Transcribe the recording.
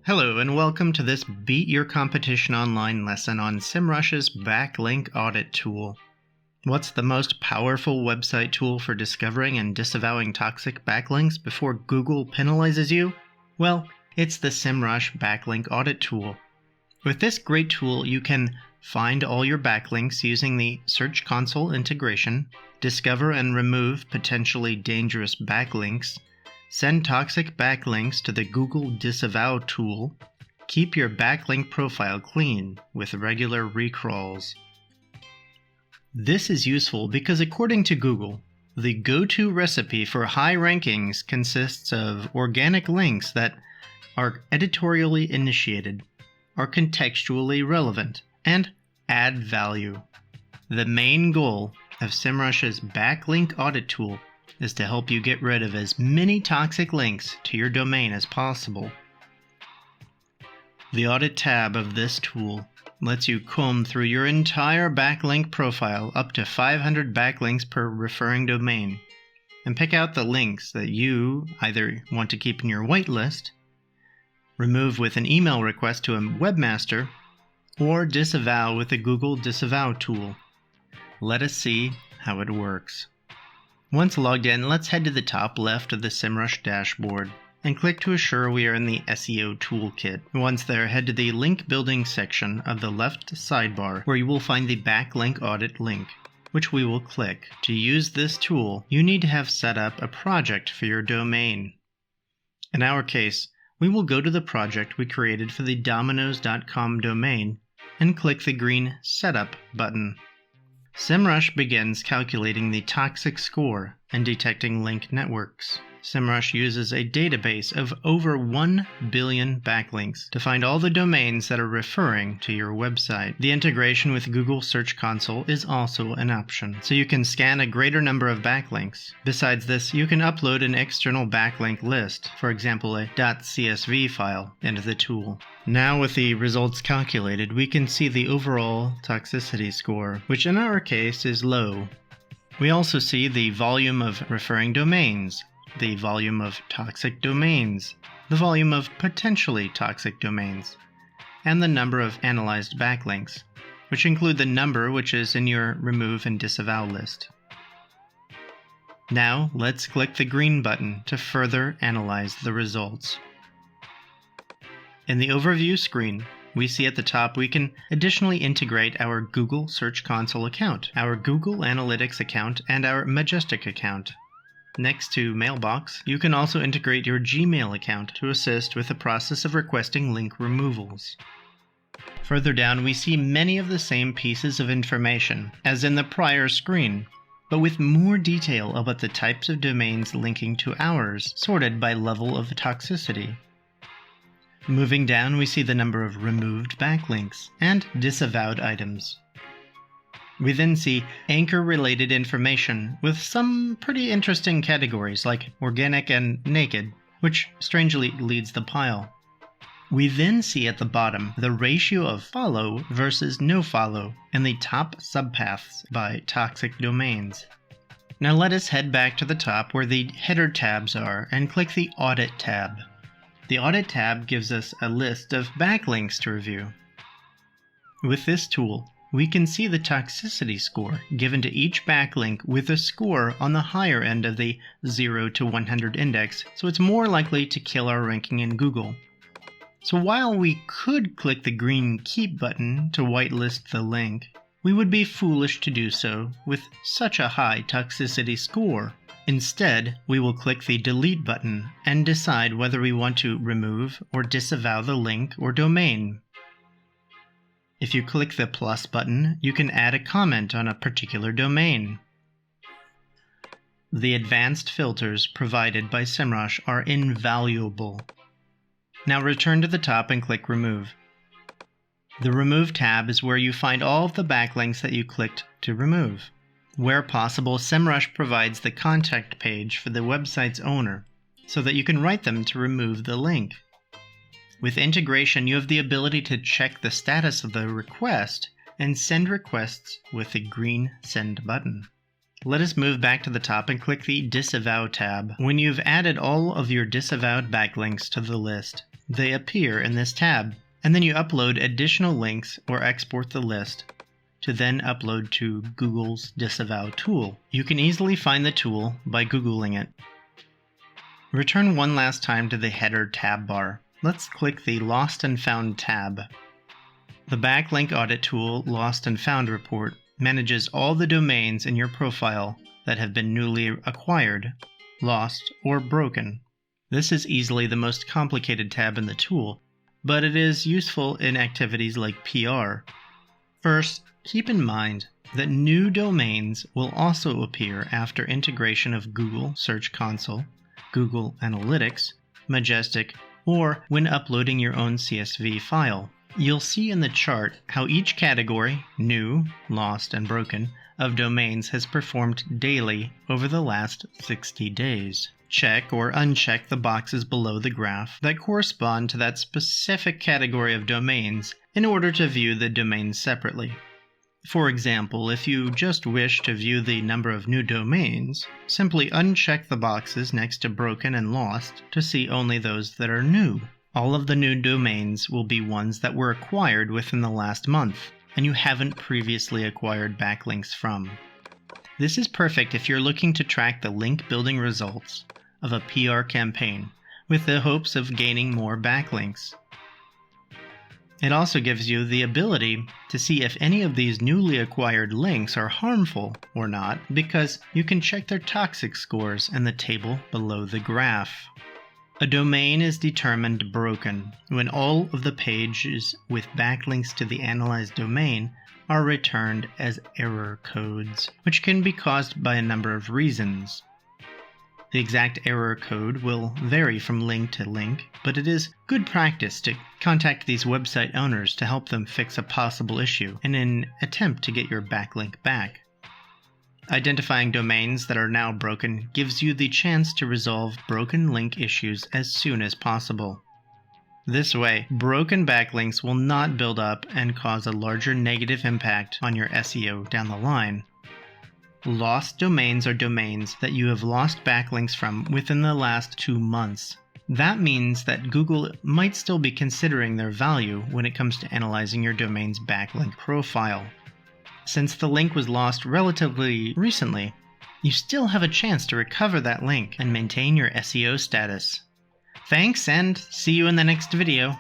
Hello and welcome to this Beat Your Competition Online lesson on Semrush's Backlink Audit tool. What's the most powerful website tool for discovering and disavowing toxic backlinks before Google penalizes you? Well, it's the Semrush Backlink Audit tool. With this great tool, you can find all your backlinks using the Search Console integration, discover and remove potentially dangerous backlinks, send toxic backlinks to the Google Disavow tool, keep your backlink profile clean with regular recrawls. This is useful because according to Google, the go-to recipe for high rankings consists of organic links that are editorially initiated, are contextually relevant, and add value. The main goal of Semrush's Backlink Audit tool is to help you get rid of as many toxic links to your domain as possible. The Audit tab of this tool lets you comb through your entire backlink profile up to 500 backlinks per referring domain and pick out the links that you either want to keep in your whitelist, remove with an email request to a webmaster, or disavow with the Google Disavow tool. Let us see how it works. Once logged in, let's head to the top left of the Semrush dashboard and click to assure we are in the SEO toolkit. Once there, head to the link building section of the left sidebar where you will find the Backlink Audit link, which we will click. To use this tool, you need to have set up a project for your domain. In our case, we will go to the project we created for the Dominoes.com domain and click the green Setup button. Semrush begins calculating the toxic score and detecting link networks. Semrush uses a database of over 1 billion backlinks to find all the domains that are referring to your website. The integration with Google Search Console is also an option, so you can scan a greater number of backlinks. Besides this, you can upload an external backlink list, for example a .csv file, into the tool. Now with the results calculated, we can see the overall toxicity score, which in our case is low. We also see the volume of referring domains, the volume of toxic domains, the volume of potentially toxic domains, and the number of analyzed backlinks, which include the number which is in your remove and disavow list. Now let's click the green button to further analyze the results. In the overview screen, we see at the top we can additionally integrate our Google Search Console account, our Google Analytics account, and our Majestic account. Next to Mailbox, you can also integrate your Gmail account to assist with the process of requesting link removals. Further down, we see many of the same pieces of information as in the prior screen, but with more detail about the types of domains linking to ours, sorted by level of toxicity. Moving down, we see the number of removed backlinks and disavowed items. We then see anchor-related information with some pretty interesting categories like organic and naked, which strangely leads the pile. We then see at the bottom the ratio of follow versus no follow and the top subpaths by toxic domains. Now let us head back to the top where the header tabs are and click the Audit tab. The Audit tab gives us a list of backlinks to review. With this tool, we can see the toxicity score given to each backlink with a score on the higher end of the 0 to 100 index, so it's more likely to kill our ranking in Google. So while we could click the green Keep button to whitelist the link, we would be foolish to do so with such a high toxicity score. Instead, we will click the Delete button and decide whether we want to remove or disavow the link or domain. If you click the plus button, you can add a comment on a particular domain. The advanced filters provided by Semrush are invaluable. Now return to the top and click Remove. The Remove tab is where you find all of the backlinks that you clicked to remove. Where possible, Semrush provides the contact page for the website's owner, so that you can write them to remove the link. With integration, you have the ability to check the status of the request and send requests with the green Send button. Let us move back to the top and click the Disavow tab when you've added all of your disavowed backlinks to the list. they appear in this tab, and then you upload additional links or export the list to then upload to Google's Disavow tool. You can easily find the tool by Googling it. Return one last time to the header tab bar. Let's click the Lost and Found tab. The Backlink Audit Tool Lost and Found report manages all the domains in your profile that have been newly acquired, lost, or broken. This is easily the most complicated tab in the tool, but it is useful in activities like PR. First, keep in mind that new domains will also appear after integration of Google Search Console, Google Analytics, Majestic, or when uploading your own CSV file. You'll see in the chart how each category, new, lost, and broken, of domains has performed daily over the last 60 days. Check or uncheck the boxes below the graph that correspond to that specific category of domains in order to view the domains separately. For example, if you just wish to view the number of new domains, simply uncheck the boxes next to broken and lost to see only those that are new. All of the new domains will be ones that were acquired within the last month, and you haven't previously acquired backlinks from. This is perfect if you're looking to track the link building results of a PR campaign with the hopes of gaining more backlinks. It also gives you the ability to see if any of these newly acquired links are harmful or not, because you can check their toxic scores in the table below the graph. A domain is determined broken when all of the pages with backlinks to the analyzed domain are returned as error codes, which can be caused by a number of reasons. The exact error code will vary from link to link, but it is good practice to contact these website owners to help them fix a possible issue in an attempt to get your backlink back. Identifying domains that are now broken gives you the chance to resolve broken link issues as soon as possible. This way, broken backlinks will not build up and cause a larger negative impact on your SEO down the line. Lost domains are domains that you have lost backlinks from within the last 2 months. That means that Google might still be considering their value when it comes to analyzing your domain's backlink profile. Since the link was lost relatively recently, you still have a chance to recover that link and maintain your SEO status. Thanks, and see you in the next video.